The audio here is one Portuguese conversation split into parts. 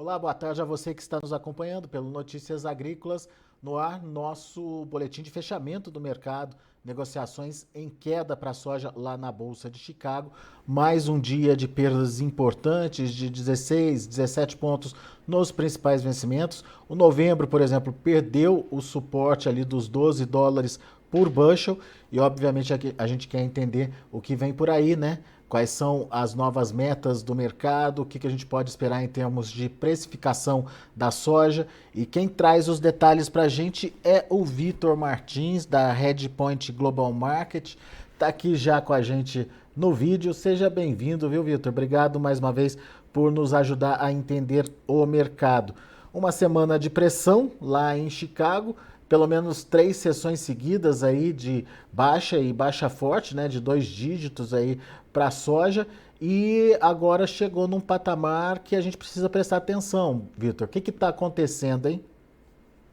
Olá, boa tarde a você que está nos acompanhando pelo Notícias Agrícolas. No ar, nosso boletim de fechamento do mercado, negociações em queda para a soja lá na Bolsa de Chicago. Mais um dia de perdas importantes de 16, 17 pontos nos principais vencimentos. O novembro, por exemplo, perdeu o suporte ali dos 12 dólares por bushel e obviamente a gente quer entender o que vem por aí, né? Quais são as novas metas do mercado, o que a gente pode esperar em termos de precificação da soja. E quem traz os detalhes para a gente é o Vitor Martins, da Redpoint Global Market. Está aqui já com a gente no vídeo. Seja bem-vindo, viu, Vitor? Obrigado mais uma vez por nos ajudar a entender o mercado. Uma semana de pressão lá em Chicago, pelo menos 3 sessões seguidas aí de baixa e baixa forte, né, de 2 dígitos aí para a soja, e agora chegou num patamar que a gente precisa prestar atenção, Vitor. O que está acontecendo, hein?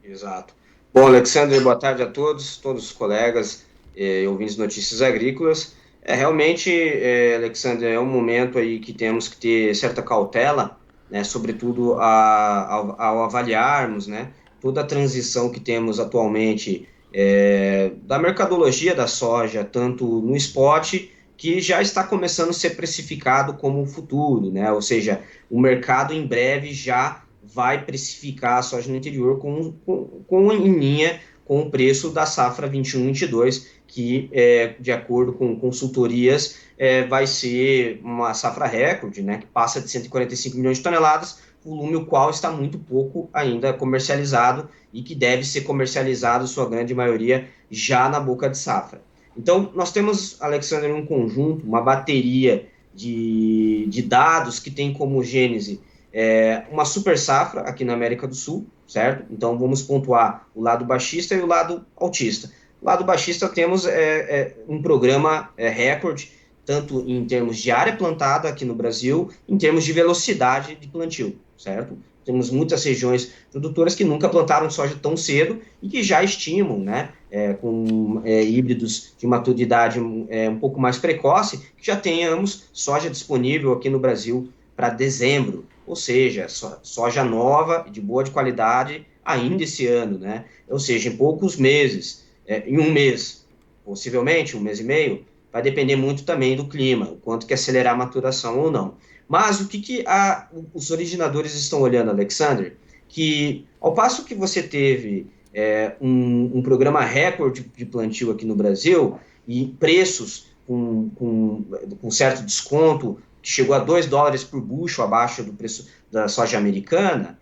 Exato. Bom, Alexandre, boa tarde a todos os colegas e ouvintes de Notícias Agrícolas. Realmente, Alexandre, é um momento aí que temos que ter certa cautela, né, sobretudo ao avaliarmos, né, toda a transição que temos atualmente da mercadologia da soja, tanto no spot, que já está começando a ser precificado como o futuro, né, ou seja, o mercado em breve já vai precificar a soja no interior em linha com o preço da safra 21-22, que, de acordo com consultorias, vai ser uma safra recorde, né, que passa de 145 milhões de toneladas, volume o qual está muito pouco ainda comercializado e que deve ser comercializado, sua grande maioria, já na boca de safra. Então, nós temos, Alexandre, um conjunto, uma bateria de dados que tem como gênese uma super safra aqui na América do Sul, certo? Então vamos pontuar o lado baixista e o lado altista. O lado baixista temos um programa recorde, tanto em termos de área plantada aqui no Brasil, em termos de velocidade de plantio, certo? Temos muitas regiões produtoras que nunca plantaram soja tão cedo e que já estimam, né, com híbridos de maturidade um pouco mais precoce, que já tenhamos soja disponível aqui no Brasil para dezembro, ou seja, soja nova, de boa de qualidade, ainda esse ano, né? Ou seja, em poucos meses, em um mês, possivelmente, um mês e meio, vai depender muito também do clima, o quanto que acelerar a maturação ou não. Mas o que os originadores estão olhando, Alexander? Que ao passo que você teve um programa recorde de plantio aqui no Brasil e preços com certo desconto, que chegou a 2 dólares por bushel abaixo do preço da soja americana,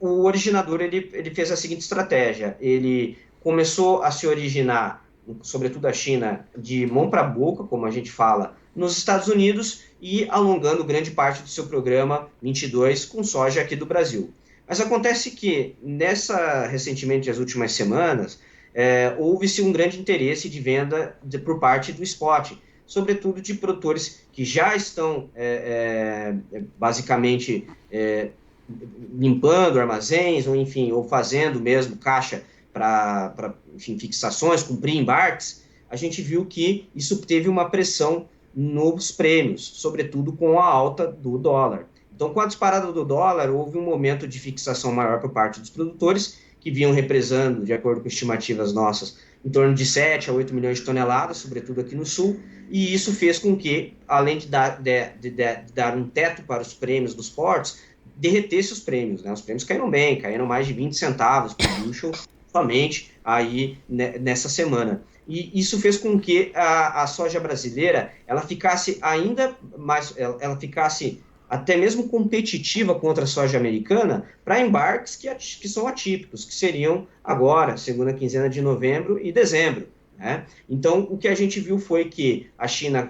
o originador ele fez a seguinte estratégia: ele começou a se originar, sobretudo a China, de mão para boca, como a gente fala, nos Estados Unidos e alongando grande parte do seu programa 22 com soja aqui do Brasil. Mas acontece que, recentemente, nas últimas semanas, houve-se um grande interesse de venda por parte do spot, sobretudo de produtores que já estão basicamente limpando armazéns, ou enfim, ou fazendo mesmo caixa para fixações, cumprir embarques. A gente viu que isso teve uma pressão nos prêmios, sobretudo com a alta do dólar. Então, com a disparada do dólar, houve um momento de fixação maior por parte dos produtores, que vinham represando, de acordo com estimativas nossas, em torno de 7 a 8 milhões de toneladas, sobretudo aqui no sul, e isso fez com que, além de dar um teto para os prêmios dos portos, derretesse os prêmios, né? Os prêmios caíram bem, caíram mais de 20 centavos por bushel somente aí nessa semana. E isso fez com que a soja brasileira ela ficasse ainda mais, ela ficasse até mesmo competitiva contra a soja americana para embarques que são atípicos, que seriam agora, segunda quinzena de novembro e dezembro, né? Então, o que a gente viu foi que a China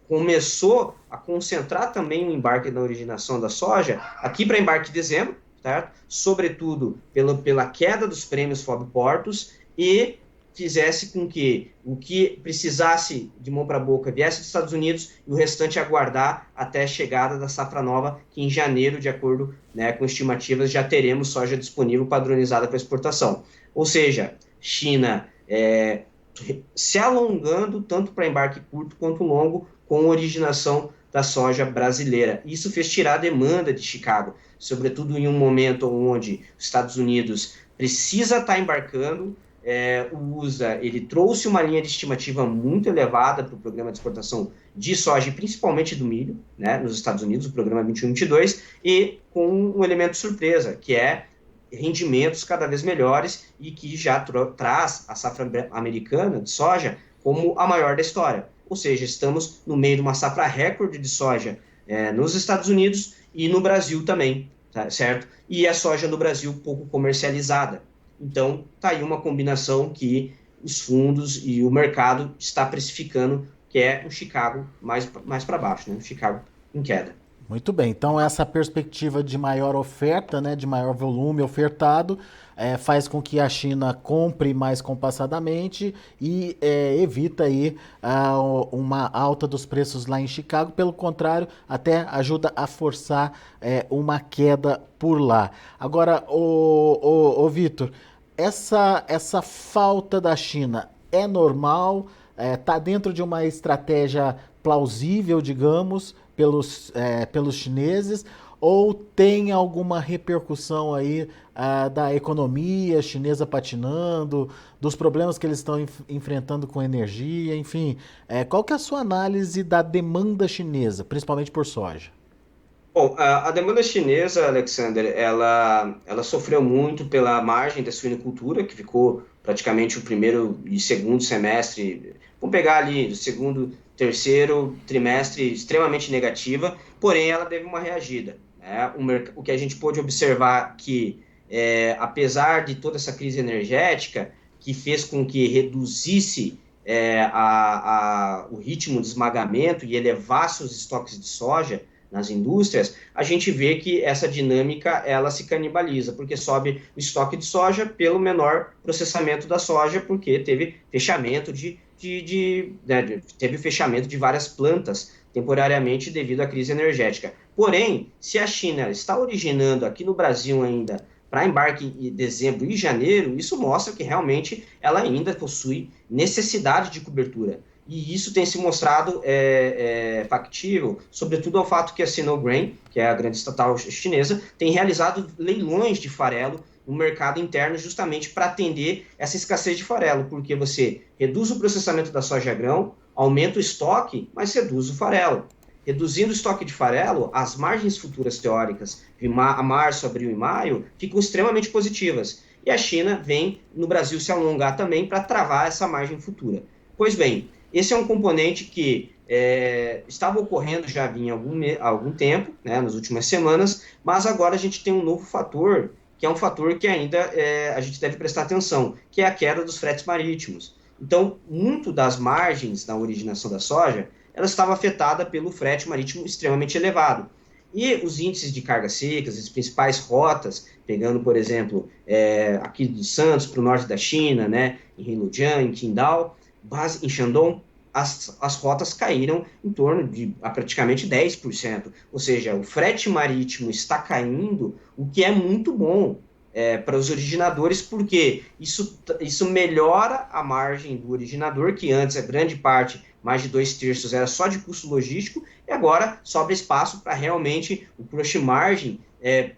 começou a concentrar também o embarque na originação da soja aqui para embarque de dezembro, certo? Sobretudo pela queda dos prêmios FOB Portos e fizesse com que o que precisasse de mão para boca viesse dos Estados Unidos e o restante aguardar até a chegada da safra nova, que em janeiro, de acordo, né, com estimativas, já teremos soja disponível padronizada para exportação. Ou seja, China se alongando tanto para embarque curto quanto longo, com originação da soja brasileira. Isso fez tirar a demanda de Chicago, sobretudo em um momento onde os Estados Unidos precisa estar embarcando. O USA ele trouxe uma linha de estimativa muito elevada para o programa de exportação de soja, principalmente do milho, né, nos Estados Unidos, o programa 21-22, e com um elemento surpresa, que é rendimentos cada vez melhores e que já traz a safra americana de soja como a maior da história. Ou seja, estamos no meio de uma safra recorde de soja nos Estados Unidos e no Brasil também, tá, certo? E a soja no Brasil pouco comercializada. Então, está aí uma combinação que os fundos e o mercado está precificando, que é um Chicago mais para baixo, né? Um Chicago em queda. Muito bem, então essa perspectiva de maior oferta, né, de maior volume ofertado, faz com que a China compre mais compassadamente e evita aí uma alta dos preços lá em Chicago. Pelo contrário, até ajuda a forçar uma queda por lá. Agora, o Vitor, essa falta da China é normal? Está dentro de uma estratégia plausível, digamos, pelos chineses, ou tem alguma repercussão aí da economia chinesa patinando, dos problemas que eles estão enfrentando com energia, enfim. Qual que é a sua análise da demanda chinesa, principalmente por soja? Bom, a demanda chinesa, Alexander, ela sofreu muito pela margem da suinocultura, que ficou praticamente o primeiro e segundo semestre, vamos pegar ali, o segundo, terceiro trimestre extremamente negativa, porém ela teve uma reagida, né? O que a gente pôde observar que, apesar de toda essa crise energética, que fez com que reduzisse o ritmo de esmagamento e elevasse os estoques de soja nas indústrias, a gente vê que essa dinâmica ela se canibaliza, porque sobe o estoque de soja pelo menor processamento da soja, porque teve fechamento teve fechamento de várias plantas temporariamente devido à crise energética. Porém, se a China está originando aqui no Brasil ainda para embarque em dezembro e janeiro, isso mostra que realmente ela ainda possui necessidade de cobertura. E isso tem se mostrado factível, sobretudo ao fato que a Sinopharm, que é a grande estatal chinesa, tem realizado leilões de farelo no mercado interno justamente para atender essa escassez de farelo, porque você reduz o processamento da soja grão, aumenta o estoque, mas reduz o farelo. Reduzindo o estoque de farelo, as margens futuras teóricas de março, abril e maio ficam extremamente positivas. E a China vem no Brasil se alongar também para travar essa margem futura. Pois bem, esse é um componente que estava ocorrendo já havia algum tempo, né, nas últimas semanas, mas agora a gente tem um novo fator, que é um fator que ainda a gente deve prestar atenção, que é a queda dos fretes marítimos. Então, muito das margens na originação da soja, ela estava afetada pelo frete marítimo extremamente elevado. E os índices de cargas secas, as principais rotas, pegando, por exemplo, aqui de Santos para o norte da China, né, em Heilongjiang, em Qingdao, em Shandong, as rotas caíram em torno de praticamente 10%. Ou seja, o frete marítimo está caindo, o que é muito bom para os originadores, porque isso melhora a margem do originador, que antes a grande parte, mais de 2/3, era só de custo logístico, e agora sobra espaço para realmente o crush margin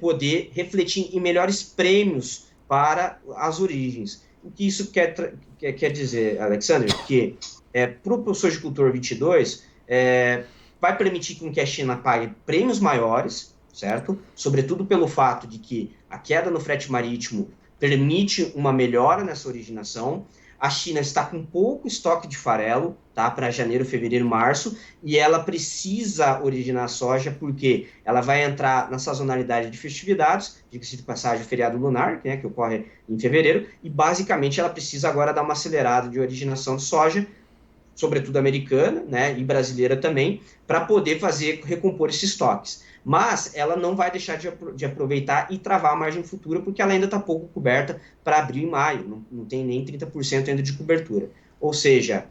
poder refletir em melhores prêmios para as origens. O que isso quer dizer, Alexander? Que para o sojicultor 22, vai permitir com que a China pague prêmios maiores, certo? Sobretudo pelo fato de que a queda no frete marítimo permite uma melhora nessa originação. A China está com pouco estoque de farelo, tá, para janeiro, fevereiro, março, e ela precisa originar soja porque ela vai entrar na sazonalidade de festividades, diga-se de passagem, o feriado lunar, né, que ocorre em fevereiro, e basicamente ela precisa agora dar uma acelerada de originação de soja, sobretudo americana, né, e brasileira também, para poder recompor esses estoques. Mas ela não vai deixar de aproveitar e travar a margem futura, porque ela ainda está pouco coberta para abril e maio, não tem nem 30% ainda de cobertura. Ou seja,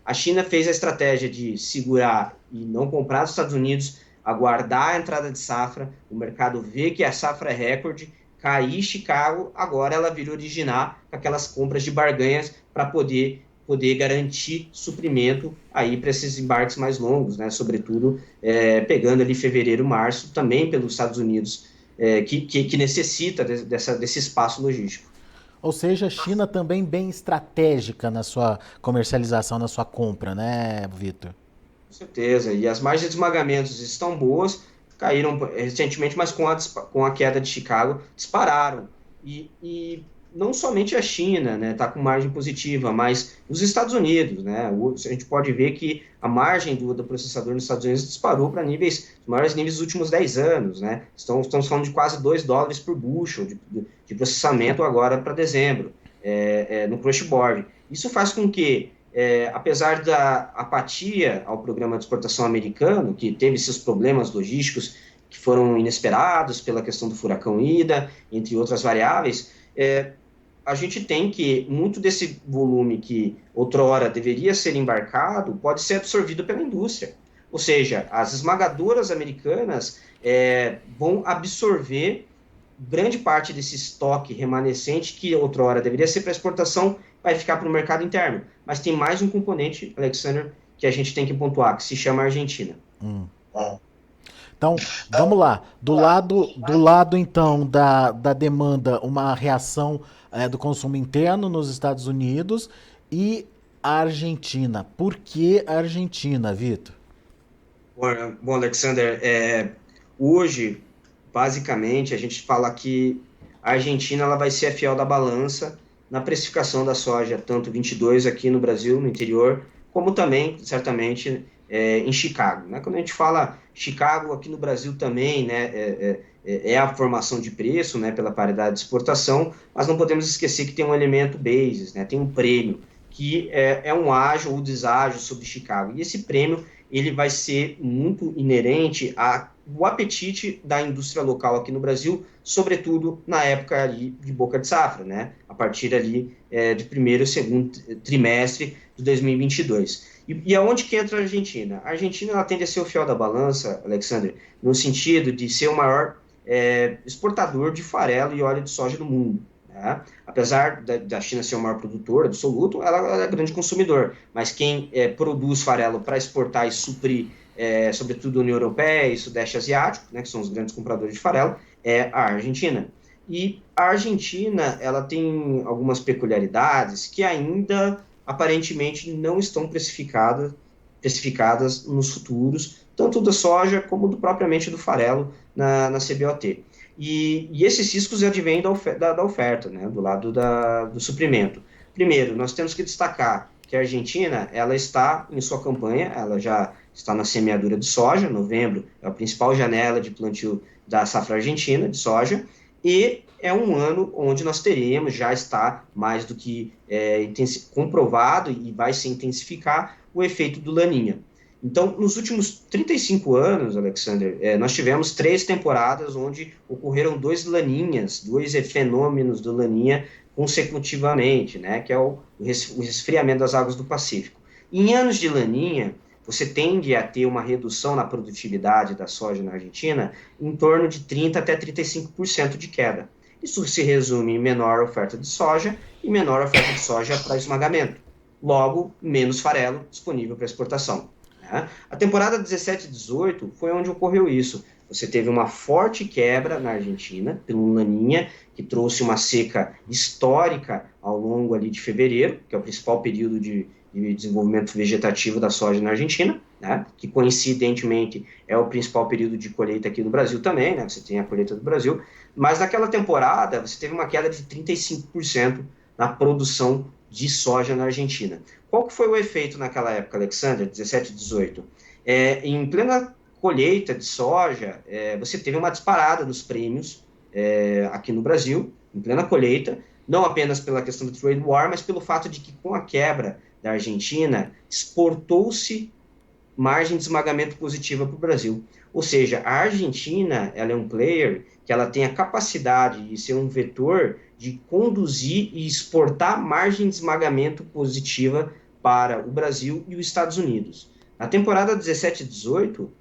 a China fez a estratégia de segurar e não comprar dos Estados Unidos, aguardar a entrada de safra, o mercado vê que a safra é recorde, cair Chicago, agora ela vira originar com aquelas compras de barganhas para poder poder garantir suprimento aí para esses embarques mais longos, né? Sobretudo pegando ali fevereiro, março, também pelos Estados Unidos, que necessita desse espaço logístico. Ou seja, a China também bem estratégica na sua comercialização, na sua compra, né, Vitor? Com certeza, e as margens de esmagamentos estão boas, caíram recentemente, mas com a queda de Chicago, dispararam. E não somente a China, né, está com margem positiva, mas os Estados Unidos, né, a gente pode ver que a margem do processador nos Estados Unidos disparou para os maiores níveis dos últimos 10 anos, né, estamos falando de quase $2 por bushel de processamento agora para dezembro, no crushboard. Isso faz com que apesar da apatia ao programa de exportação americano, que teve seus problemas logísticos que foram inesperados pela questão do furacão Ida, entre outras variáveis, a gente tem que muito desse volume que outrora deveria ser embarcado pode ser absorvido pela indústria. Ou seja, as esmagadoras americanas vão absorver grande parte desse estoque remanescente que outrora deveria ser para exportação, vai ficar para o mercado interno. Mas tem mais um componente, Alexander, que a gente tem que pontuar, que se chama Argentina. Então, vamos lá. Do lado então, da demanda, uma reação do consumo interno nos Estados Unidos e a Argentina. Por que a Argentina, Vitor? Bom, Alexander, hoje, basicamente, a gente fala que a Argentina ela vai ser a fiel da balança na precificação da soja, tanto 22 aqui no Brasil, no interior, como também, certamente, em Chicago. Né? Quando a gente fala Chicago aqui no Brasil também, né, a formação de preço, né, pela paridade de exportação, mas não podemos esquecer que tem um elemento basis, né, tem um prêmio, que é um ágio ou deságio sobre Chicago. E esse prêmio ele vai ser muito inerente ao apetite da indústria local aqui no Brasil, sobretudo na época ali de boca de safra, né? A partir ali de primeiro e segundo trimestre de 2022. E aonde que entra a Argentina? A Argentina ela tende a ser o fiel da balança, Alexander, no sentido de ser o maior exportador de farelo e óleo de soja do mundo. Né? Apesar da China ser o maior produtor absoluto, ela é grande consumidor, mas quem produz farelo para exportar e suprir, sobretudo a União Europeia e Sudeste Asiático, né, que são os grandes compradores de farelo, é a Argentina. E a Argentina ela tem algumas peculiaridades que ainda aparentemente não estão precificadas nos futuros, tanto da soja como propriamente do farelo na CBOT. E esses riscos advêm da oferta, né, do lado do suprimento. Primeiro, nós temos que destacar que a Argentina ela está em sua campanha, ela já está na semeadura de soja, novembro é a principal janela de plantio da safra argentina de soja, e é um ano onde nós teremos, já está mais do que comprovado e vai se intensificar o efeito do Laninha. Então, nos últimos 35 anos, Alexander, nós tivemos 3 temporadas onde ocorreram 2 laninhas, 2 fenômenos do Laninha consecutivamente, né, que é o resfriamento das águas do Pacífico. Em anos de Laninha, você tende a ter uma redução na produtividade da soja na Argentina em torno de 30% até 35% de queda. Isso se resume em menor oferta de soja e menor oferta de soja para esmagamento. Logo, menos farelo disponível para exportação. A temporada 17 e 18 foi onde ocorreu isso. Você teve uma forte quebra na Argentina, pelo Laninha, que trouxe uma seca histórica ao longo ali de fevereiro, que é o principal período de desenvolvimento vegetativo da soja na Argentina, né, que coincidentemente é o principal período de colheita aqui no Brasil também, né, você tem a colheita do Brasil, mas naquela temporada você teve uma queda de 35% na produção de soja na Argentina. Qual que foi o efeito naquela época, Alexander, 17 e 18? Em plena colheita de soja, você teve uma disparada dos prêmios aqui no Brasil, em plena colheita, não apenas pela questão do trade war, mas pelo fato de que com a quebra da Argentina, exportou-se margem de esmagamento positiva para o Brasil. Ou seja, a Argentina ela é um player que ela tem a capacidade de ser um vetor de conduzir e exportar margem de esmagamento positiva para o Brasil e os Estados Unidos. Na temporada 17 e 18,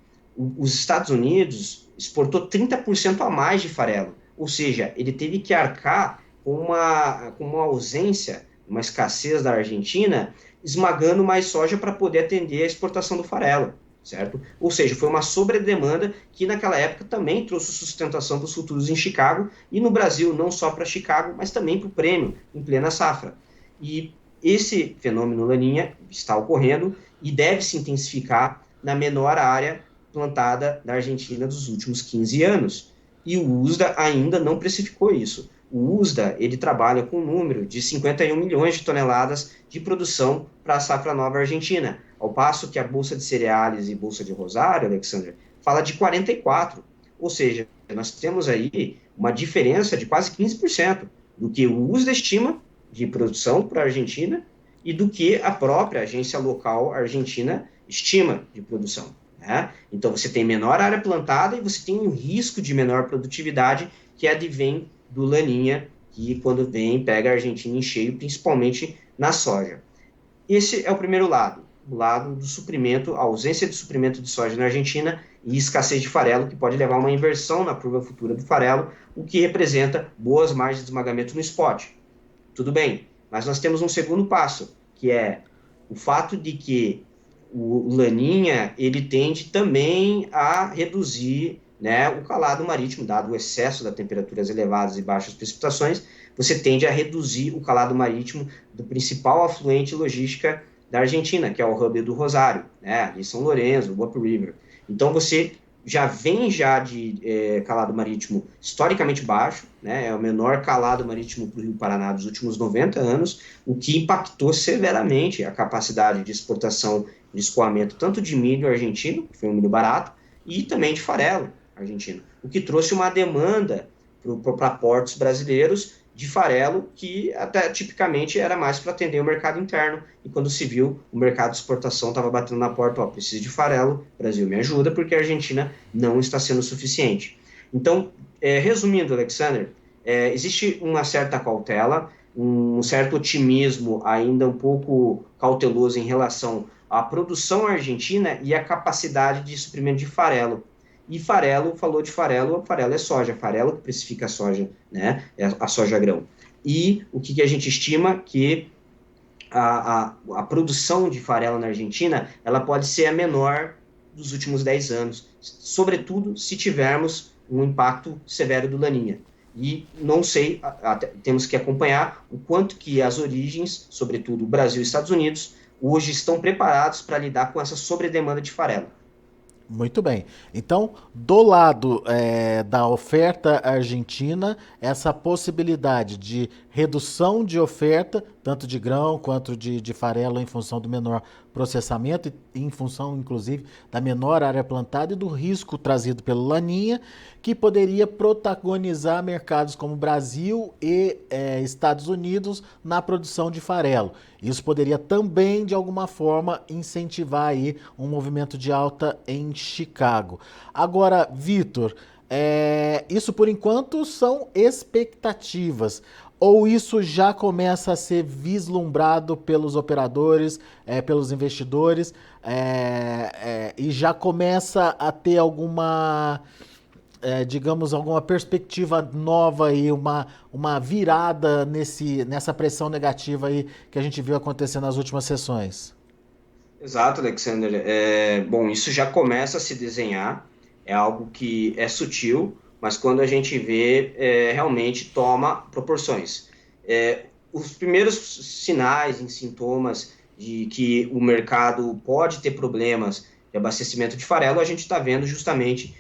os Estados Unidos exportou 30% a mais de farelo, ou seja, ele teve que arcar com uma ausência uma escassez da Argentina, esmagando mais soja para poder atender a exportação do farelo, certo? Ou seja, foi uma sobredemanda que naquela época também trouxe sustentação para os futuros em Chicago e no Brasil, não só para Chicago, mas também para o prêmio em plena safra. E esse fenômeno Laninha está ocorrendo e deve se intensificar na menor área plantada da Argentina dos últimos 15 anos. E o USDA ainda não precificou isso. O USDA, ele trabalha com um número de 51 milhões de toneladas de produção para a safra nova argentina, ao passo que a Bolsa de Cereais e Bolsa de Rosário, Alexandre, fala de 44. Ou seja, nós temos aí uma diferença de quase 15% do que o USDA estima de produção para a Argentina e do que a própria agência local argentina estima de produção. Né? Então, você tem menor área plantada e você tem um risco de menor produtividade que advém do Laninha, que quando vem, pega a Argentina em cheio, principalmente na soja. Esse é o primeiro lado, o lado do suprimento, a ausência de suprimento de soja na Argentina e escassez de farelo, que pode levar a uma inversão na curva futura do farelo, o que representa boas margens de esmagamento no spot. Tudo bem, mas nós temos um segundo passo, que é o fato de que o Laninha, ele tende também a reduzir, né, o calado marítimo, dado o excesso das temperaturas elevadas e baixas precipitações, você tende a reduzir o calado marítimo do principal afluente logística da Argentina, que é o hub do Rosário, né, ali São Lourenço, o Up River. Então, você já vem de calado marítimo historicamente baixo, né, é o menor calado marítimo para o Rio Paraná dos últimos 90 anos, o que impactou severamente a capacidade de exportação de escoamento tanto de milho argentino, que foi um milho barato, e também de farelo argentino, o que trouxe uma demanda para portos brasileiros de farelo, que até tipicamente era mais para atender o mercado interno, e quando se viu, o mercado de exportação estava batendo na porta, ó, preciso de farelo, Brasil me ajuda, porque a Argentina não está sendo suficiente. Então, resumindo, Alexander, existe uma certa cautela, um certo otimismo ainda um pouco cauteloso em relação à produção argentina e à capacidade de suprimento de farelo. E farelo, falou de farelo, farelo é soja, farelo que precifica a soja, né? É a soja grão. E o que a gente estima que a produção de farelo na Argentina, ela pode ser a menor dos últimos 10 anos, sobretudo se tivermos um impacto severo do Laninha. E não sei, temos que acompanhar o quanto que as origens, sobretudo o Brasil e Estados Unidos, hoje estão preparados para lidar com essa sobredemanda de farelo. Muito bem. Então, do lado da oferta argentina, essa possibilidade de redução de oferta, tanto de grão quanto de farelo, em função do menor processamento, e em função, inclusive, da menor área plantada e do risco trazido pelo Laninha, que poderia protagonizar mercados como Brasil e Estados Unidos na produção de farelo. Isso poderia também, de alguma forma, incentivar aí um movimento de alta em Chicago. Agora, Vitor, isso por enquanto são expectativas. Ou isso já começa a ser vislumbrado pelos operadores, pelos investidores, e já começa a ter alguma, digamos, alguma perspectiva nova aí, uma virada nessa pressão negativa aí que a gente viu acontecer nas últimas sessões? Exato, Alexander. Bom, isso já começa a se desenhar, é algo que é sutil, mas quando a gente vê, realmente toma proporções. Os primeiros sinais e sintomas de que o mercado pode ter problemas de abastecimento de farelo, a gente está vendo justamente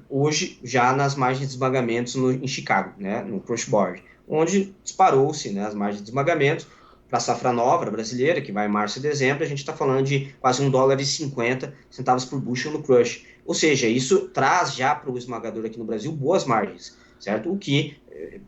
hoje já nas margens de esmagamentos em Chicago, né, no crush board, onde disparou-se, né, as margens de esmagamento para a safra nova brasileira, que vai em março e dezembro, a gente está falando de quase $1,50 por bushel no crush. Ou seja, isso traz já para o esmagador aqui no Brasil boas margens, certo? O que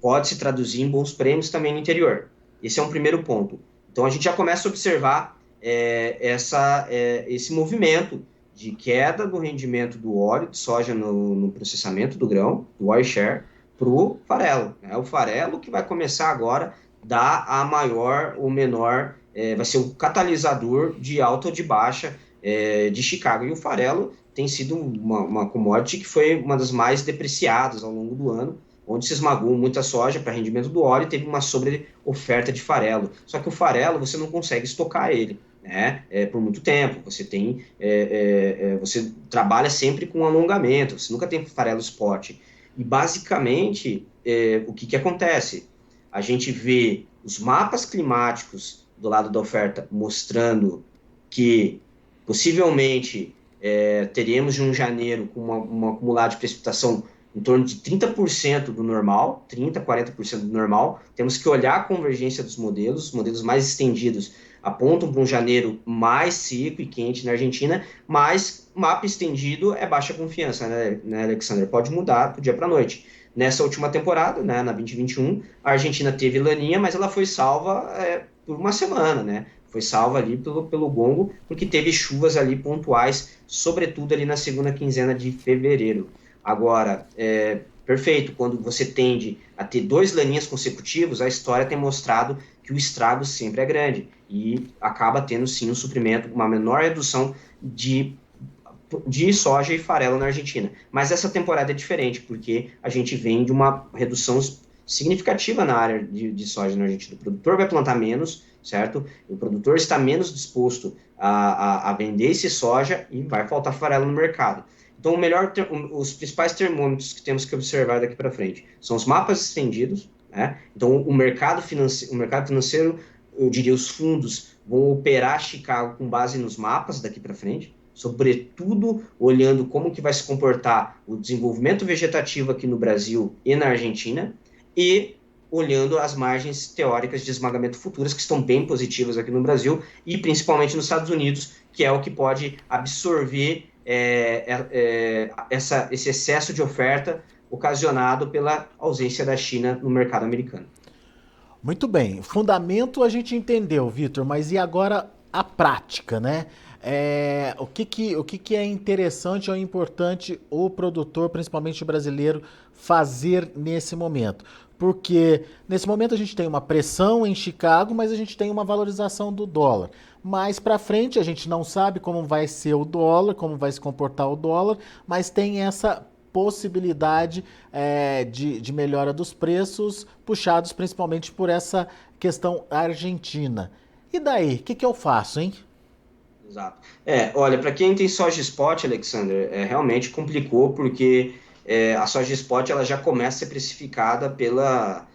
pode se traduzir em bons prêmios também no interior. Esse é um primeiro ponto. Então, a gente já começa a observar esse movimento de queda do rendimento do óleo de soja no processamento do grão, do oil share, para o farelo. O farelo que vai começar agora dar a maior ou menor, vai ser o catalisador de alta ou de baixa de Chicago. E o farelo tem sido uma commodity que foi uma das mais depreciadas ao longo do ano, onde se esmagou muita soja para rendimento do óleo e teve uma sobre-oferta de farelo. Só que o farelo você não consegue estocar ele, né, por muito tempo. Você tem, você trabalha sempre com alongamento, você nunca tem farelo spot. E basicamente, o que acontece? A gente vê os mapas climáticos do lado da oferta mostrando que possivelmente teríamos um janeiro com uma acumulada de precipitação em torno de 30% do normal, 30%, 40% do normal. Temos que olhar a convergência dos modelos, os modelos mais estendidos apontam para um janeiro mais seco e quente na Argentina, mas mapa estendido é baixa confiança, né, Alexander? Pode mudar do dia para a noite. Nessa última temporada, né, na 2021, a Argentina teve laninha, mas ela foi salva por uma semana, né? Foi salva ali pelo gongo, porque teve chuvas ali pontuais, sobretudo ali na segunda quinzena de fevereiro. Agora, perfeito, quando você tende a ter 2 laninhas consecutivos, a história tem mostrado que o estrago sempre é grande e acaba tendo sim um suprimento, uma menor redução de soja e farelo na Argentina. Mas essa temporada é diferente, porque a gente vem de uma redução significativa na área de soja na Argentina. O produtor vai plantar menos, certo? O produtor está menos disposto a vender esse soja e vai faltar farelo no mercado. Então, os principais termômetros que temos que observar daqui para frente são os mapas estendidos, né? Então, o mercado financeiro, eu diria, os fundos vão operar Chicago com base nos mapas daqui para frente, sobretudo olhando como que vai se comportar o desenvolvimento vegetativo aqui no Brasil e na Argentina, e olhando as margens teóricas de esmagamento futuras, que estão bem positivas aqui no Brasil, e principalmente nos Estados Unidos, que é o que pode absorver esse excesso de oferta ocasionado pela ausência da China no mercado americano. Muito bem. Fundamento a gente entendeu, Vitor, mas e agora a prática, né? O que é interessante ou importante o produtor, principalmente o brasileiro, fazer nesse momento? Porque nesse momento a gente tem uma pressão em Chicago, mas a gente tem uma valorização do dólar. Mais para frente a gente não sabe como vai ser o dólar, como vai se comportar o dólar, mas tem essa possibilidade de melhora dos preços, puxados principalmente por essa questão argentina. E daí, o que eu faço, hein? Exato. Olha, para quem tem soja spot, Alexander, realmente complicou, porque a soja spot ela já começa a ser precificada pela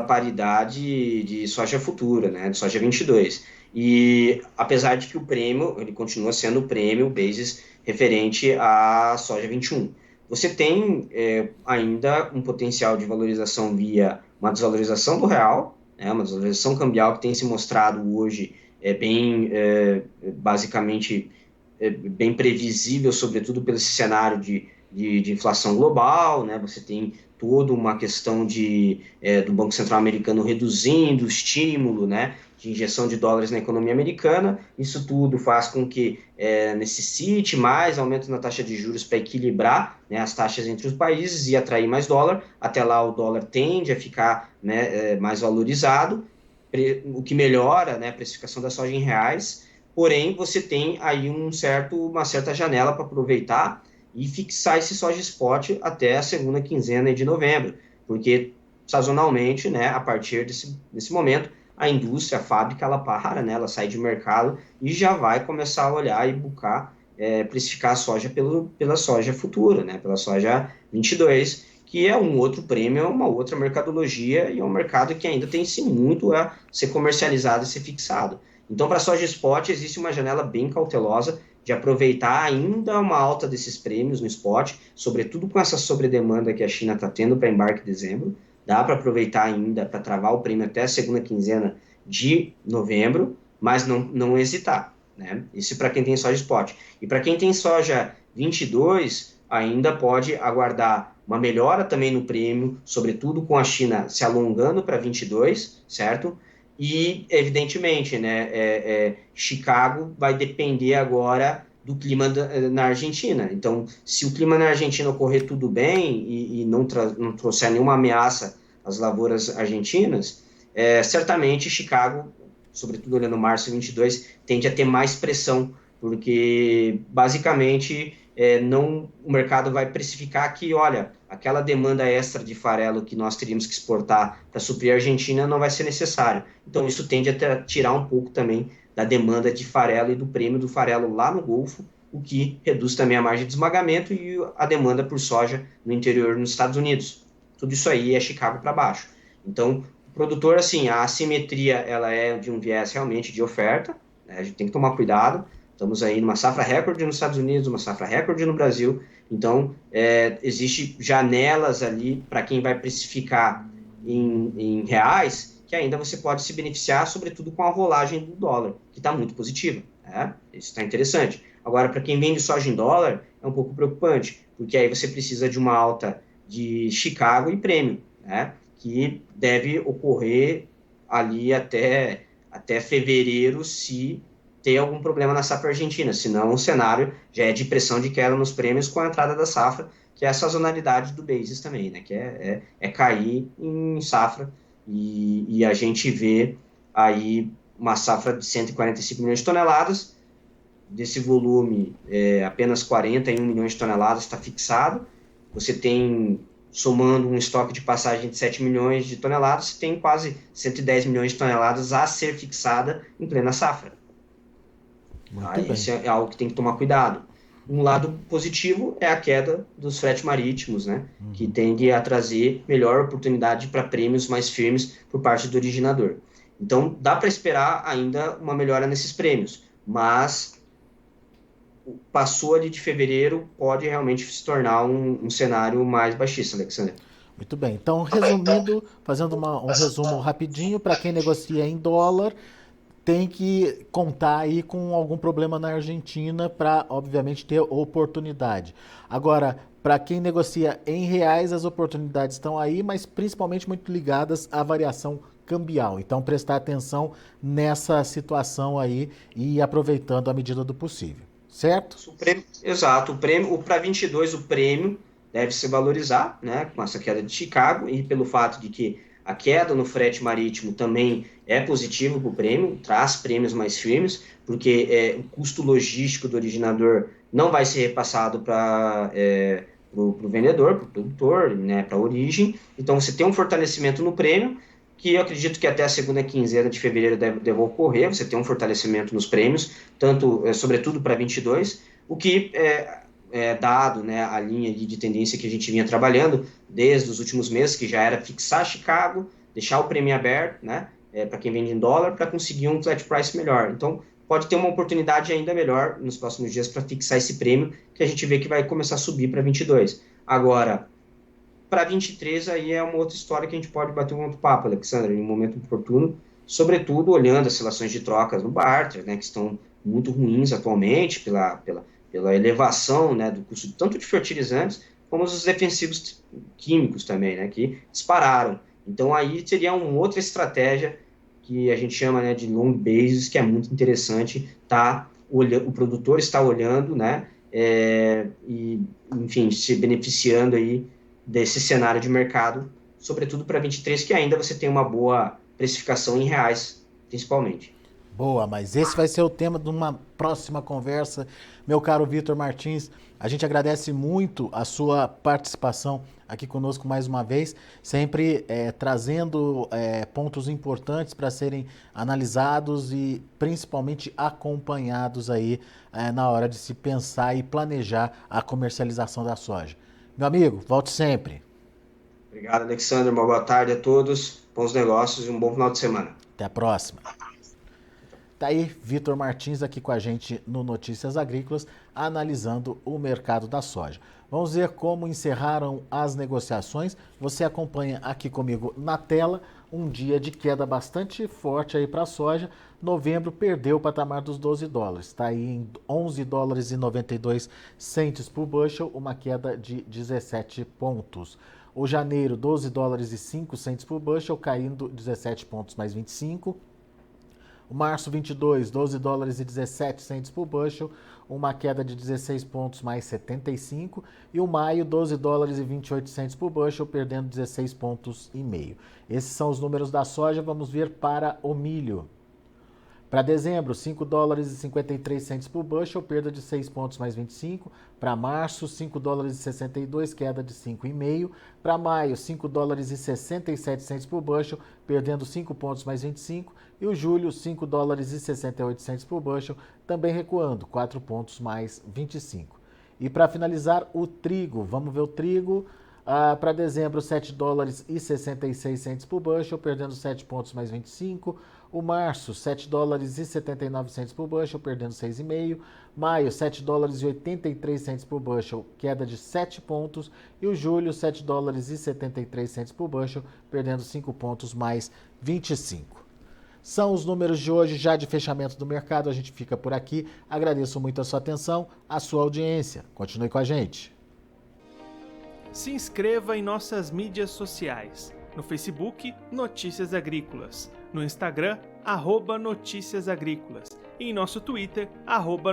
paridade de soja futura, né, de soja 22. E apesar de que o prêmio, ele continua sendo o prêmio basis referente à soja 21. Você tem ainda um potencial de valorização via uma desvalorização do real, né, uma desvalorização cambial que tem se mostrado hoje basicamente bem previsível, sobretudo pelo esse cenário de inflação global, né? Você tem toda uma questão do Banco Central americano reduzindo o estímulo, né, de injeção de dólares na economia americana. Isso tudo faz com que necessite mais aumento na taxa de juros para equilibrar, né, as taxas entre os países e atrair mais dólar. Até lá o dólar tende a ficar, né, mais valorizado, o que melhora, né, a precificação da soja em reais, porém você tem aí uma certa janela para aproveitar e fixar esse soja spot até a segunda quinzena de novembro, porque sazonalmente, né, a partir desse momento, a indústria, a fábrica, ela para, né, ela sai de mercado e já vai começar a olhar e buscar precificar a soja pela soja futura, né, pela soja 22, que é um outro prêmio, é uma outra mercadologia e é um mercado que ainda tem sim muito a ser comercializado e ser fixado. Então, para a soja spot, existe uma janela bem cautelosa de aproveitar ainda uma alta desses prêmios no spot, sobretudo com essa sobredemanda que a China está tendo para embarque em dezembro. Dá para aproveitar ainda para travar o prêmio até a segunda quinzena de novembro, mas não hesitar, né? Isso para quem tem soja spot. E para quem tem soja 22, ainda pode aguardar uma melhora também no prêmio, sobretudo com a China se alongando para 22, certo? E, evidentemente, né, Chicago vai depender agora do clima na Argentina. Então, se o clima na Argentina ocorrer tudo bem e não trouxer nenhuma ameaça às lavouras argentinas, certamente Chicago, sobretudo olhando março 22, tende a ter mais pressão, porque, basicamente, não, o mercado vai precificar que, olha, aquela demanda extra de farelo que nós teríamos que exportar para suprir a Argentina não vai ser necessário. Então, isso tende a tirar um pouco também da demanda de farelo e do prêmio do farelo lá no Golfo, o que reduz também a margem de esmagamento e a demanda por soja no interior nos Estados Unidos. Tudo isso aí é Chicago para baixo. Então, o produtor, assim, a assimetria, ela é de um viés realmente de oferta, né? A gente tem que tomar cuidado. Estamos aí numa safra recorde nos Estados Unidos, uma safra recorde no Brasil. Então, existe janelas ali para quem vai precificar em reais, que ainda você pode se beneficiar, sobretudo com a rolagem do dólar, que está muito positiva. Né? Isso está interessante. Agora, para quem vende soja em dólar, é um pouco preocupante, porque aí você precisa de uma alta de Chicago e prêmio, né? Que deve ocorrer ali até fevereiro, se ter algum problema na safra argentina, senão o cenário já é de pressão de queda nos prêmios com a entrada da safra, que é a sazonalidade do basis também, né? Que é cair em safra, e a gente vê aí uma safra de 145 milhões de toneladas, desse volume, apenas 41 milhões de toneladas está fixado. Você tem, somando um estoque de passagem de 7 milhões de toneladas, você tem quase 110 milhões de toneladas a ser fixada em plena safra. Tá? Isso é algo que tem que tomar cuidado. Um lado positivo é a queda dos fretes marítimos, né? Que tende a trazer melhor oportunidade para prêmios mais firmes por parte do originador. Então, dá para esperar ainda uma melhora nesses prêmios, mas passou ali de fevereiro, pode realmente se tornar um cenário mais baixista, Alexandre. Muito bem. Então, resumindo, fazendo um resumo rapidinho, para quem negocia em dólar, tem que contar aí com algum problema na Argentina para, obviamente, ter oportunidade. Agora, para quem negocia em reais, as oportunidades estão aí, mas principalmente muito ligadas à variação cambial. Então, prestar atenção nessa situação aí e ir aproveitando à medida do possível. Certo? Exato. O prêmio, para 22, o prêmio deve se valorizar, né, com essa queda de Chicago, e pelo fato de que a queda no frete marítimo também é positivo para o prêmio, traz prêmios mais firmes, porque o custo logístico do originador não vai ser repassado para o vendedor, para o produtor, né, para a origem. Então, você tem um fortalecimento no prêmio, que eu acredito que até a segunda quinzena de fevereiro deve ocorrer. Você tem um fortalecimento nos prêmios, sobretudo para 22, o que dado, né, a linha de tendência que a gente vinha trabalhando desde os últimos meses, que já era fixar Chicago, deixar o prêmio aberto, né, para quem vende em dólar, para conseguir um flat price melhor. Então, pode ter uma oportunidade ainda melhor nos próximos dias para fixar esse prêmio, que a gente vê que vai começar a subir para 22. Agora, para 23, aí é uma outra história que a gente pode bater um outro papo, Alexandre, em um momento oportuno, sobretudo olhando as relações de trocas no barter, né, que estão muito ruins atualmente pela elevação, né, do custo tanto de fertilizantes como os defensivos químicos também, né, que dispararam. Então aí seria uma outra estratégia que a gente chama, né, de long basis, que é muito interessante, o produtor está olhando, né, e, enfim, se beneficiando aí desse cenário de mercado, sobretudo para 23, que ainda você tem uma boa precificação em reais, principalmente. Boa, mas esse vai ser o tema de uma próxima conversa. Meu caro Vitor Martins, a gente agradece muito a sua participação aqui conosco mais uma vez, sempre trazendo pontos importantes para serem analisados e principalmente acompanhados aí na hora de se pensar e planejar a comercialização da soja. Meu amigo, volte sempre. Obrigado, Alexandre. Uma boa tarde a todos, bons negócios e um bom final de semana. Até a próxima. Tá aí Vitor Martins aqui com a gente no Notícias Agrícolas, analisando o mercado da soja. Vamos ver como encerraram as negociações. Você acompanha aqui comigo na tela um dia de queda bastante forte aí para a soja. Novembro perdeu o patamar dos 12 dólares. Está aí em 11 dólares e 92 centes por bushel, uma queda de 17 pontos. O janeiro, 12 dólares e 5 centes por bushel, caindo 17 pontos mais 25. O março 22, 12 dólares e 17 centes por bushel, uma queda de 16 pontos mais 75. E o maio, 12 dólares e 28 centes por bushel, perdendo 16 pontos e meio. Esses são os números da soja. Vamos ver para o milho. Para dezembro, 5 dólares e 53 centes por bushel, perda de 6 pontos mais 25. Para março, 5 dólares e 62, queda de 5,5. Para maio, 5 dólares e 67 centes por bushel, perdendo 5 pontos mais 25. E o julho, 5 dólares e 68 centes por bushel, também recuando 4 pontos mais 25. E para finalizar, o trigo. Vamos ver o trigo. Para dezembro, 7 dólares e 66 centes por bushel, perdendo 7 pontos mais 25. O março, 7 dólares e 79 centes por bushel, perdendo 6,5. Maio, 7 dólares e 83 centes por bushel, queda de 7 pontos. E o julho, 7 dólares e 73 centes por bushel, perdendo 5 pontos mais 25. São os números de hoje, já de fechamento do mercado. A gente fica por aqui. Agradeço muito a sua atenção, a sua audiência. Continue com a gente. Se inscreva em nossas mídias sociais. No Facebook, Notícias Agrícolas. No Instagram, @Notícias Agrícolas. E em nosso Twitter,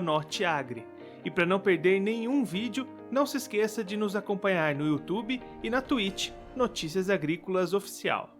@Norteagri. E para não perder nenhum vídeo, não se esqueça de nos acompanhar no YouTube e na Twitch, Notícias Agrícolas Oficial.